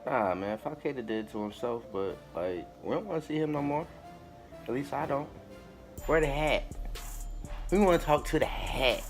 Nah, man, FoulCadea did it to himself, but like, we don't want to see him no more. At least I don't. Where the hat? We want to talk to the hat.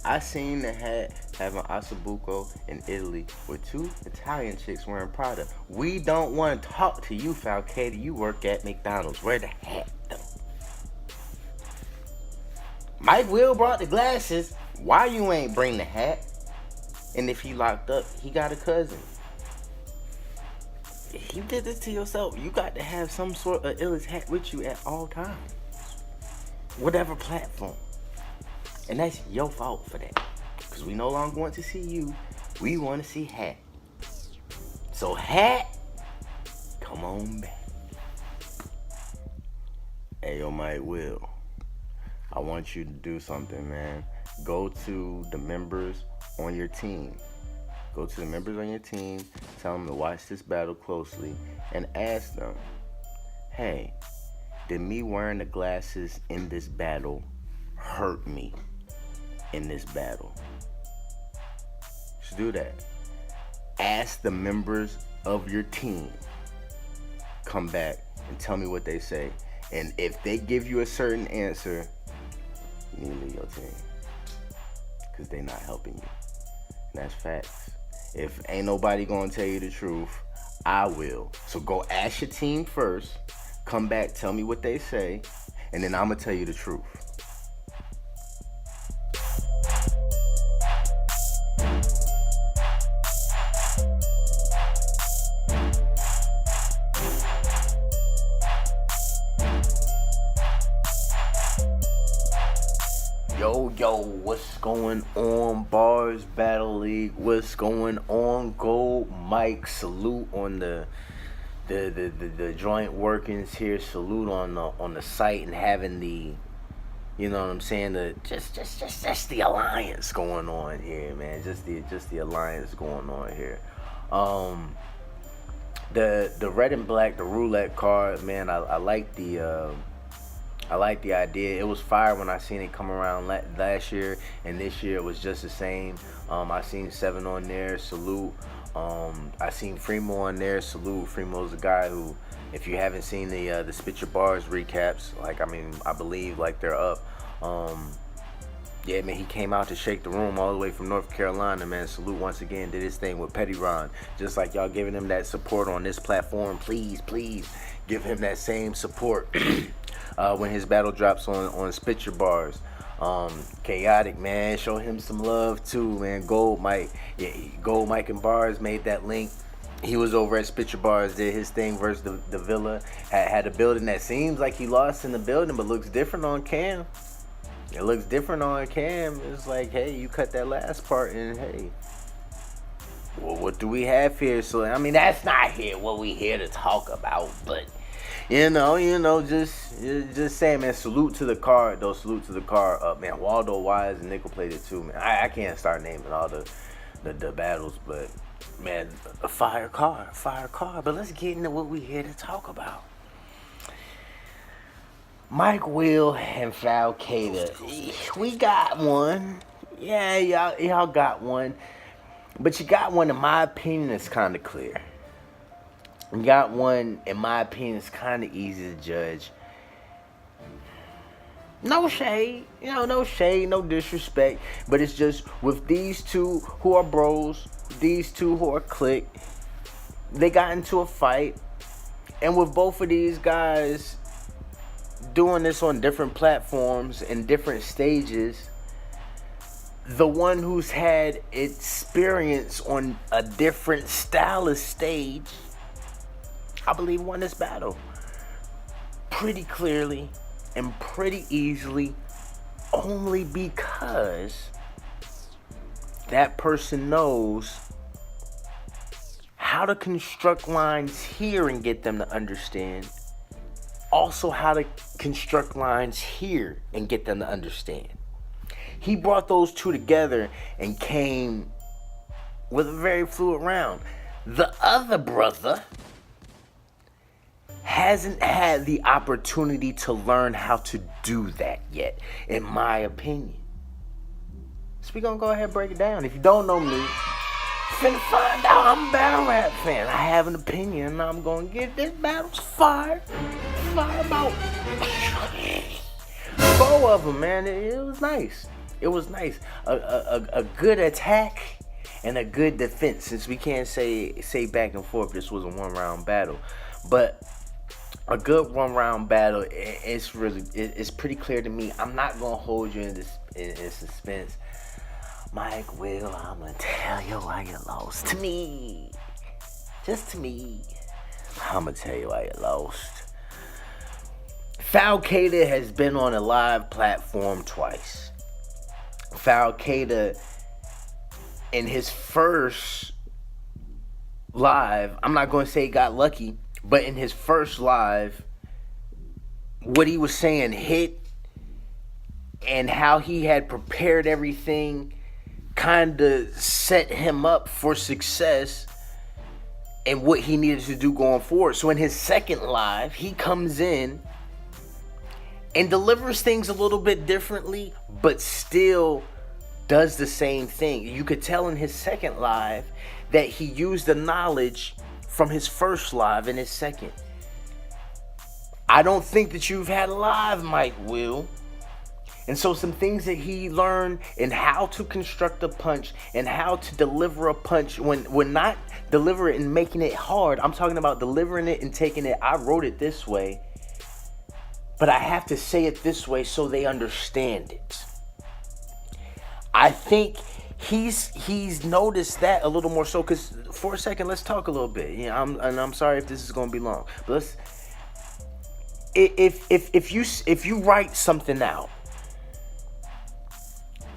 I seen the hat having Asabuco in Italy with 2 Italian chicks wearing Prada. We don't want to talk to you, FoulCadea. You work at McDonald's. Where the hat, though? Mike Will brought the glasses. Why you ain't bring the hat? And if he locked up, he got a cousin. If you did this to yourself, you got to have some sort of illest hat with you at all times. Whatever platform. And that's your fault for that. Because we no longer want to see you. We want to see Hat. So Hat, come on back. Hey, yo, Mike Will. I want you to do something, man. Go to the members on your team. Go to the members on your team. Tell them to watch this battle closely. And ask them, hey, did me wearing the glasses in this battle hurt me in this battle? Just do that. Ask the members of your team. Come back and tell me what they say. And if they give you a certain answer, you need to leave your team. Because they're not helping you. And that's facts. If ain't nobody gonna tell you the truth, I will. So go ask your team first. Come back, tell me what they say. And then I'm gonna tell you the truth. Yo, what's going on, BARZ Battle League? What's going on, Gold Mike? Salute on the joint workings here. Salute on the site and having the, you know what I'm saying, the just the alliance going on here, man. Just the alliance going on here. The red and black, the roulette card, man. I like the idea. It was fire when I seen it come around last year, and this year it was just the same. I seen 7 on there, salute. I seen Fremo on there, salute. Fremo's a guy who, if you haven't seen the Spit Your Bars recaps, I believe they're up. Yeah, man, he came out to shake the room all the way from North Carolina, man. Salute once again, did his thing with Petty Ron. Just like y'all giving him that support on this platform, please give him that same support. When his battle drops on Spit Your Bars. Chaotic, man, show him some love too, man. Gold Mike and BARZ made that link. He was over at Spit Your Bars, did his thing versus the Villa. Had a building that seems like he lost in the building, but looks different on cam. It looks different on cam. It's like, hey, you cut that last part, and hey, well, what do we have here? So I mean, that's not here what we here to talk about, but. You know, just saying, man. Salute to the card, though. Salute to the card. Man, Waldo Wise and Nickel played it too, man. I can't start naming all the battles, but man, a fire card. But let's get into what we here to talk about. Mike Will and FoulCadea. We got one. Yeah, y'all got one. But you got one, in my opinion, that's kind of clear. You got one, in my opinion, it's kind of easy to judge. No shade, no disrespect. But it's just with these two who are bros, these two who are clique, they got into a fight. And with both of these guys doing this on different platforms and different stages, the one who's had experience on a different style of stage, I believe, won this battle pretty clearly and pretty easily, only because that person knows how to construct lines here and get them to understand. Also, how to construct lines here and get them to understand. He brought those two together and came with a very fluid round. The other brother hasn't had the opportunity to learn how to do that yet, in my opinion. So we gonna go ahead and break it down. If you don't know me, finna find out I'm a battle rap fan. I have an opinion and I'm gonna give this battle's fire. Fire about 4 of them, man. It was nice. It was nice. A good attack and a good defense. Since we can't say back and forth, this was a 1-round battle. But a good 1-round battle, it's pretty clear to me. I'm not gonna hold you in suspense. Mike Will, I'm gonna tell you why you lost to me. Just to me. I'm gonna tell you why you lost. FoulCadea has been on a live platform twice. FoulCadea, in his first live, I'm not gonna say he got lucky, but in his first live, what he was saying hit, and how he had prepared everything kind of set him up for success and what he needed to do going forward. So in his second live, he comes in and delivers things a little bit differently, but still does the same thing. You could tell in his second live that he used the knowledge from his first live in his second. I don't think that you've had a live, Mike Will. And so some things that he learned in how to construct a punch and how to deliver a punch when not deliver it and making it hard. I'm talking about delivering it and taking it. I wrote it this way, but I have to say it this way so they understand it. I think he's noticed that a little more so, because for a second, let's talk a little bit. Yeah, I'm sorry if this is going to be long, but let's. If you write something out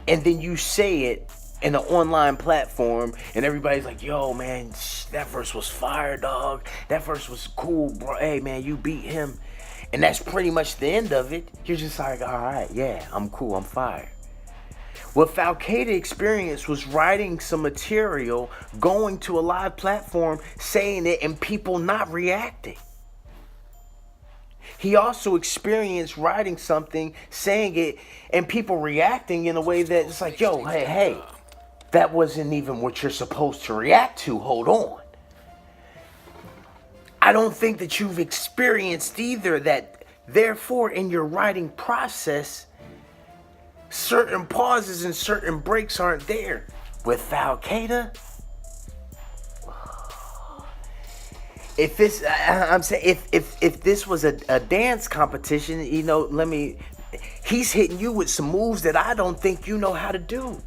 and then you say it in an online platform and everybody's like, yo, man, that verse was fire, dog. That verse was cool, bro. Hey, man, you beat him. And that's pretty much the end of it. You're just like, all right, yeah, I'm cool, I'm fire. What FoulCadea experienced was writing some material, going to a live platform, saying it, and people not reacting. He also experienced writing something, saying it, and people reacting in a way that it's like, yo, hey, that wasn't even what you're supposed to react to. Hold on. I don't think that you've experienced either that. Therefore, in your writing process, certain pauses and certain breaks aren't there. With FoulCadea, if this, I'm saying, if this was a dance competition, you know, he's hitting you with some moves that I don't think you know how to do.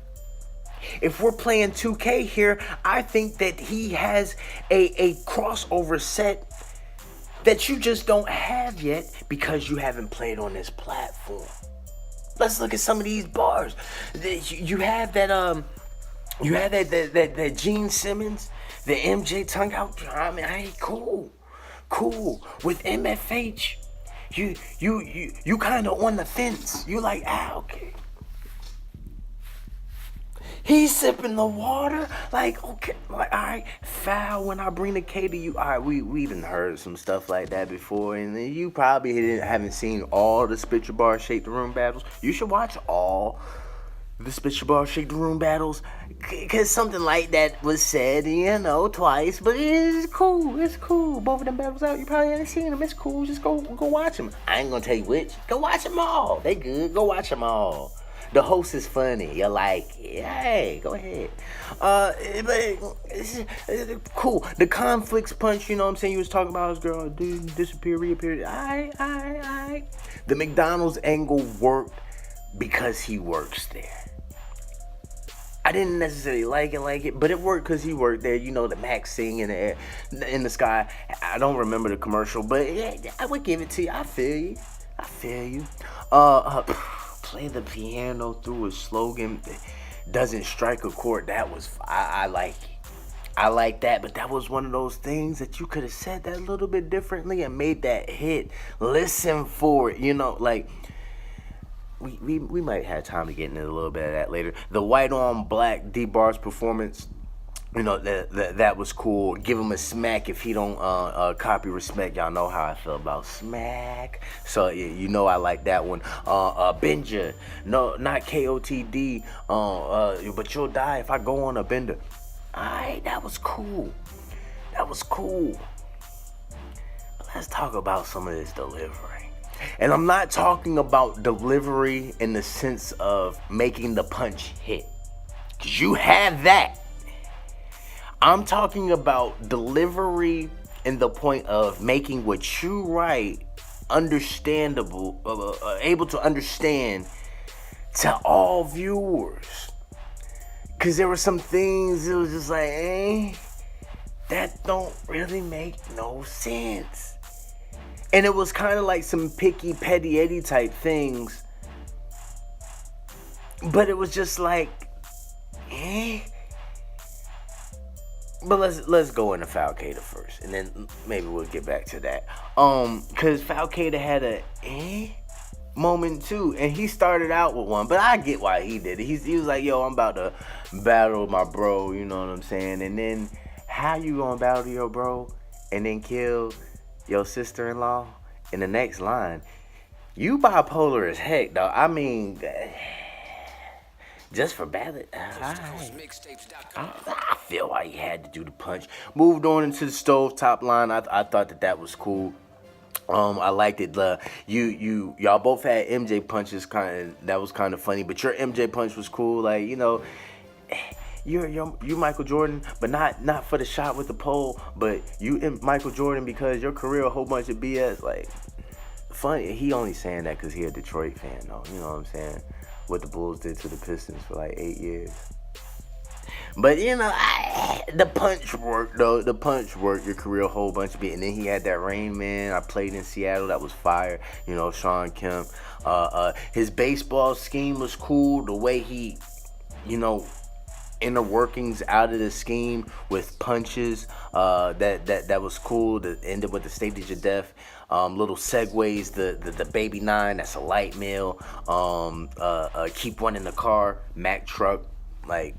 If we're playing 2K here, I think that he has a crossover set that you just don't have yet because you haven't played on this platform. Let's look at some of these bars. You have that that Gene Simmons, the MJ tongue out. I mean, hey, cool. With MFH, you kind of on the fence. You like, okay. He's sipping the water, like, okay, like, all right, foul when I bring the K to you. All right, we even heard some stuff like that before, and you probably haven't seen all the Spit Your Bar, Shake the Room battles. You should watch all the Spit Your Bar, Shake the Room battles, because something like that was said, you know, twice, but it's cool. Both of them battles out, you probably haven't seen them. It's cool, just go watch them. I ain't gonna tell you which. Go watch them all. They good. Go watch them all. The host is funny. You're like, hey, go ahead. But it's cool. The conflicts punch, you know what I'm saying? You was talking about his girl, dude, disappear, reappear. Aight. The McDonald's angle worked because he works there. I didn't necessarily like it, but it worked because he worked there. You know, the Max sing in the air, in the sky. I don't remember the commercial, but yeah, I would give it to you. I feel you. Play the piano through a slogan, doesn't strike a chord. That was, I like it. I like that, but that was one of those things that you could have said that a little bit differently and made that hit. Listen for it, you know, like, we might have time to get into a little bit of that later. The white on black BARZ performance, that was cool. Give him a smack if he don't copy respect. Y'all know how I feel about smack. So I like that one. Benja, no, not KOTD. But you'll die if I go on a bender. Alright, that was cool. But let's talk about some of this delivery. And I'm not talking about delivery in the sense of making the punch hit, 'cause you have that. I'm talking about delivery in the point of making what you write understandable, able to understand to all viewers. Because there were some things, it was just like, that don't really make no sense. And it was kind of like some picky, petty, Eddie type things. But it was just like, But let's go into FoulCadea first, and then maybe we'll get back to that. Cause FoulCadea had a moment too, and he started out with one, but I get why he did it. He was like, "Yo, I'm about to battle my bro," you know what I'm saying? And then how you gonna battle your bro and then kill your sister-in-law in the next line? You bipolar as heck, dog. I mean, just for battle, I feel why he had to do the punch. Moved on into the stove top line. I thought that was cool. I liked it. Y'all both had MJ punches. That was kind of funny. But your MJ punch was cool. Like, you Michael Jordan, but not for the shot with the pole. But you Michael Jordan because your career a whole bunch of BS. Like, funny. He only saying that because he a Detroit fan, though. You know what I'm saying? What the Bulls did to the Pistons for like 8 years. But the punch worked though. The punch worked your career a whole bunch of it. And then he had that Rain Man. I played in Seattle. That was fire. Sean Kemp. His baseball scheme was cool. The way he, inner workings out of the scheme with punches. That was cool. That ended with the stage of death. Little segues, the baby 9, that's a light mill. Keep one in the car, Mack truck, like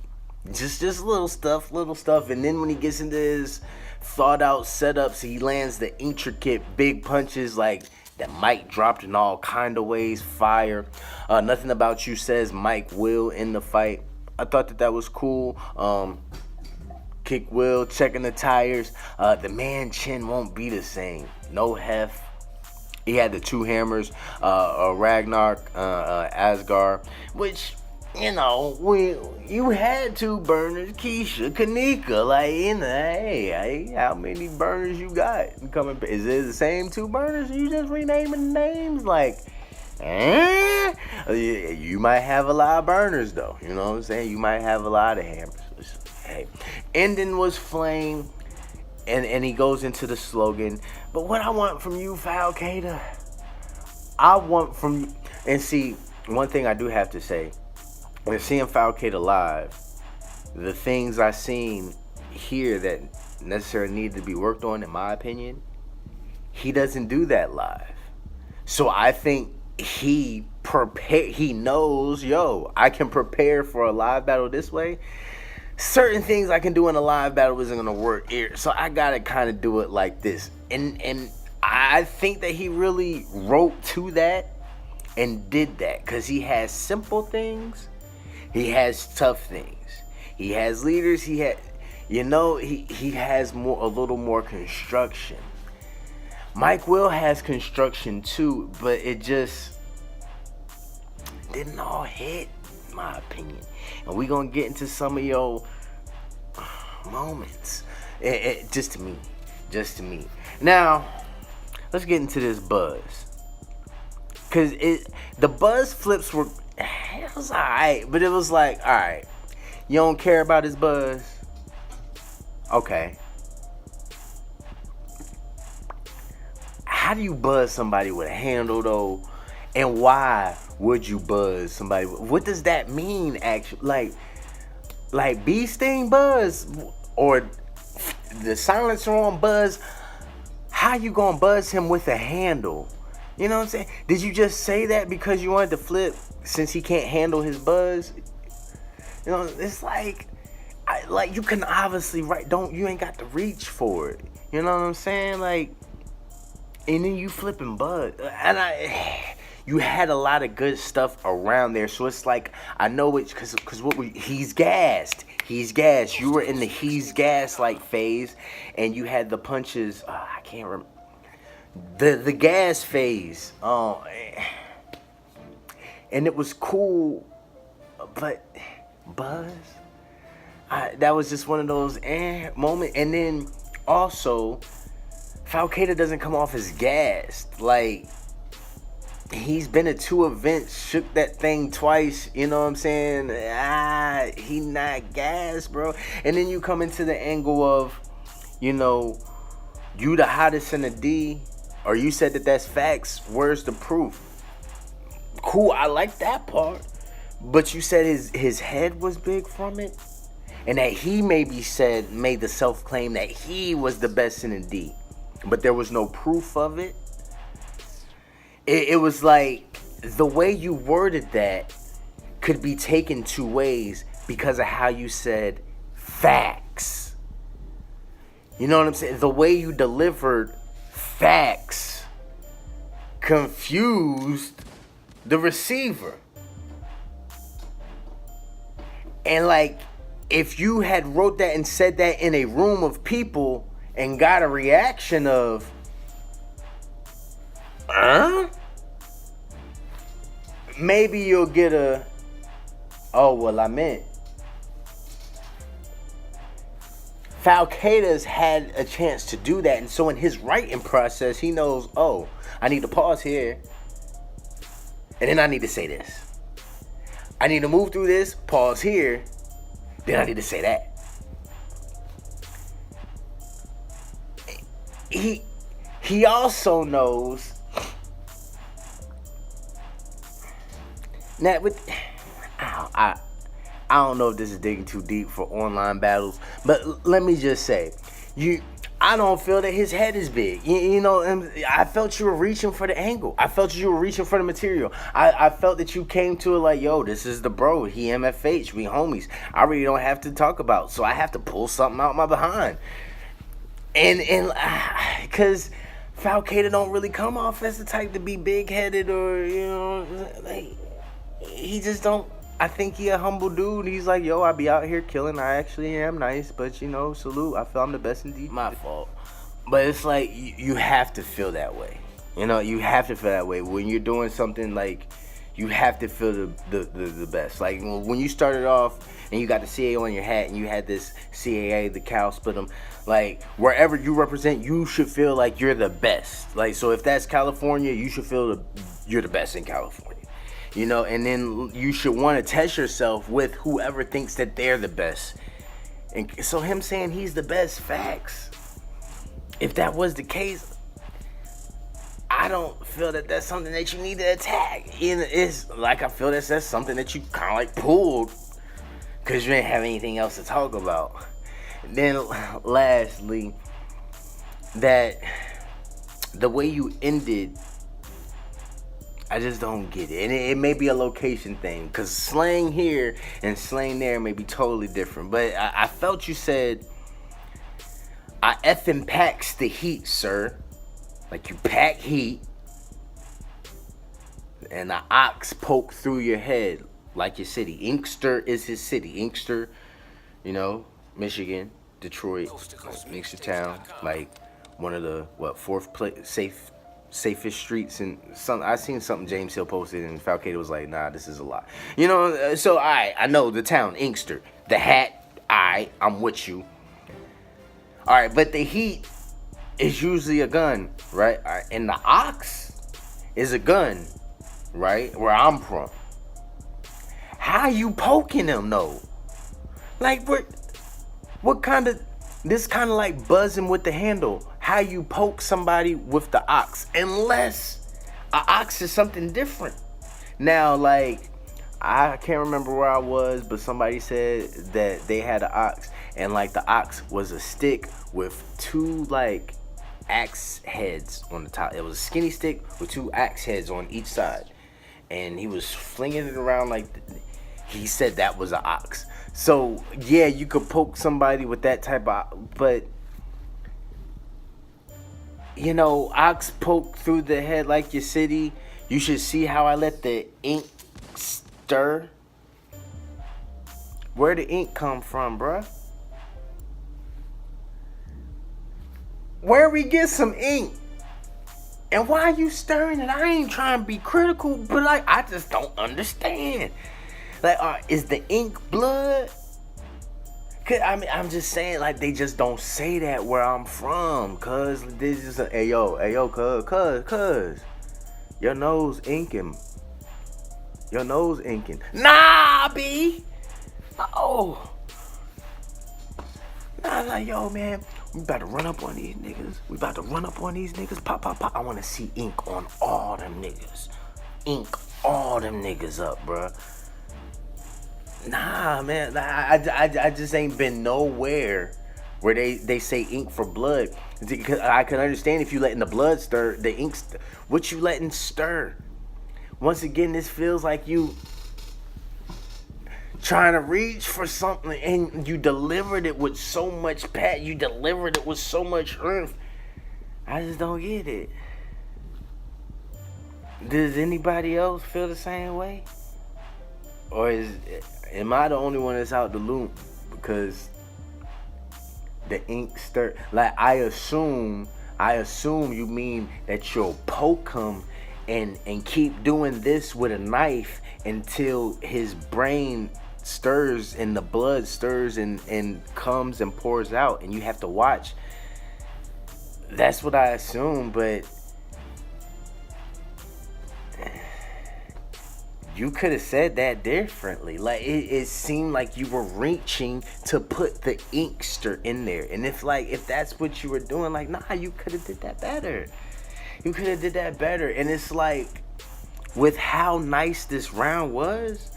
just little stuff. And then when he gets into his thought out setups, he lands the intricate big punches like that Mike dropped in all kind of ways. Fire. Nothing About You says Mike will in the fight. I thought that was cool. Kick Will, checking the tires. The man chin won't be the same. No hef. He had the 2 hammers, Ragnarok, Asgard, which, you had 2 burners, Keisha, Kanika, like, hey, how many burners you got? Is it the same 2 burners? You just renaming names? Like, you might have a lot of burners, though. You know what I'm saying? You might have a lot of hammers. Hey, ending was flame. And he goes into the slogan. But what I want from you, FoulCadea, and see, one thing I do have to say, when seeing FoulCadea live, the things I seen here that necessarily need to be worked on, in my opinion, he doesn't do that live. So I think he knows, I can prepare for a live battle this way. Certain things I can do in a live battle isn't gonna work here, so I gotta kind of do it like this. And I think that he really wrote to that and did that, because he has simple things, he has tough things, he has leaders, he has a little more construction. Mike Will has construction too, but it just didn't all hit, in my opinion. And we gonna get into some of your moments. Just to me. Now, let's get into this buzz. Cause the buzz flips were, it was alright, but it was like, alright, you don't care about his buzz? Okay. How do you buzz somebody with a handle though? And why would you buzz somebody? What does that mean actually? Like bee sting buzz or the silencer on buzz? How you gonna buzz him with a handle? You know what I'm saying? Did you just say that because you wanted to flip since he can't handle his buzz? It's like, like you can obviously you ain't got to reach for it. You know what I'm saying? Like, and then you flipping bud, and you had a lot of good stuff around there. So it's like, I know it because he's gassed. He's gassed. You were in the he's gassed like phase, and you had the punches. I can't remember the gas phase. And it was cool, but Buzz, that was just one of those moments. And then also, FoulCadea doesn't come off as gassed. Like, he's been to 2 events, shook that thing twice, you know what I'm saying? He not gassed, bro. And then you come into the angle of, you know, you the hottest in the D, or you said that's facts. Where's the proof? Cool, I like that part. But you said his head was big from it, and that he made the self-claim that he was the best in the D, but there was no proof of it. It was like, the way you worded that could be taken 2 ways because of how you said facts. You know what I'm saying? The way you delivered facts confused the receiver. And like, if you had wrote that and said that in a room of people and got a reaction of, maybe you'll get a, oh, well, I meant. FoulCadea's had a chance to do that, and so in his writing process, he knows, oh, I need to pause here, and then I need to say this. I need to move through this, pause here, then I need to say that. He also knows that with, I don't know if this is digging too deep for online battles, but let me just say, I don't feel that his head is big. You know, and I felt you were reaching for the angle. I felt you were reaching for the material. I felt that you came to it like, yo, this is the bro. He MFH. We homies. I really don't have to talk about, so I have to pull something out my behind. And because FoulCadea don't really come off as the type to be big-headed, or, you know, like, he just don't. I think he a humble dude. He's like, yo, I be out here killing. I actually am nice, but, you know, salute. I feel I'm the best in D. My fault. But it's like, you have to feel that way. You know, you have to feel that way. When you're doing something, like, you have to feel the best. Like, when you started off and you got the CAA on your hat and you had this CAA, the cow split them, like, wherever you represent, you should feel like you're the best. Like, so if that's California, you should feel you're the best in California. You know, and then you should want to test yourself with whoever thinks that they're the best. And so him saying he's the best, facts. If that was the case, I don't feel that that's something that you need to attack. It's like, I feel that's something that you kind of like pulled because you didn't have anything else to talk about. And then lastly, that the way you ended, I just don't get it. And it may be a location thing, because slang here and slang there may be totally different. But I felt you said, I effing packs the heat, sir. Like, you pack heat, and the ox poke through your head like your city. Inkster is his city. Inkster, you know, Michigan, Detroit, Inkster town. Like, one of the, fourth safest streets, and I seen something James Hill posted, and FoulCadea was like, nah, this is a lot. You know, so I know the town, Inkster. The hat, I'm with you. Alright, but the heat is usually a gun, right? And the ox is a gun, right? Where I'm from. How you poking them, though? Like, what kind of, this kind of like buzzing with the handle. How you poke somebody with the ox, unless a ox is something different. Now, like, I can't remember where I was, but somebody said that they had an ox, and like the ox was a stick with 2 like axe heads on the top. It was a skinny stick with 2 axe heads on each side, and he was flinging it around like he said that was an ox. So yeah, you could poke somebody with that type of, but you know, ox poke through the head like your city. You should see how I let the ink stir. Where the ink come from, bruh? Where we get some ink? And why are you stirring it? I ain't trying to be critical, but like, I just don't understand. Like, is the ink blood? Cause I mean, I'm just saying, like, they just don't say that where I'm from. Cause this is hey yo, cuz, your nose inking. Your nose inking. Nah, B. No. Nah, yo, man. We about to run up on these niggas. Pop, pop, pop. I want to see ink on all them niggas. Ink all them niggas up, bruh. Nah, man. I just ain't been nowhere where they say ink for blood. I can understand if you letting the blood stir, the ink. What you letting stir? Once again, this feels like you trying to reach for something and you delivered it with so much you delivered it with so much oomph. I just don't get it. Does anybody else feel the same way? Or am I the only one that's out the loop? Because the ink stir, like, I assume you mean that you'll poke him and keep doing this with a knife until his brain stirs and the blood stirs and comes and pours out, and you have to watch. That's what I assume, but you could have said that differently. Like, it seemed like you were reaching to put the inkster in there, and if that's what you were doing, like, nah, you could have did that better. And it's like, with how nice this round was,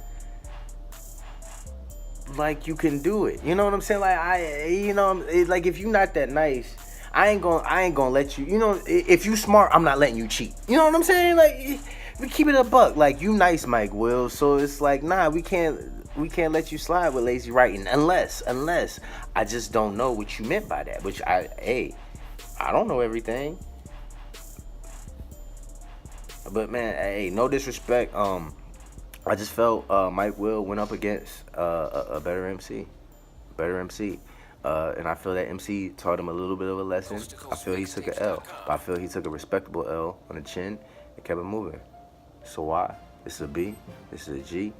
like, you can do it. You know what I'm saying? Like, like, if you not that nice, I ain't gonna let you. You know, if you smart, I'm not letting you cheat. You know what I'm saying? Like, we keep it a buck. Like, you nice, Mike Will. So it's like, nah, we can't let you slide with lazy writing unless I just don't know what you meant by that. Which I don't know everything. But man, hey, no disrespect. I just felt Mike Will went up against a better MC. And I feel that MC taught him a little bit of a lesson. I feel he took an L. But I feel he took a respectable L on the chin and kept it moving. So why? This is a B. This is a G.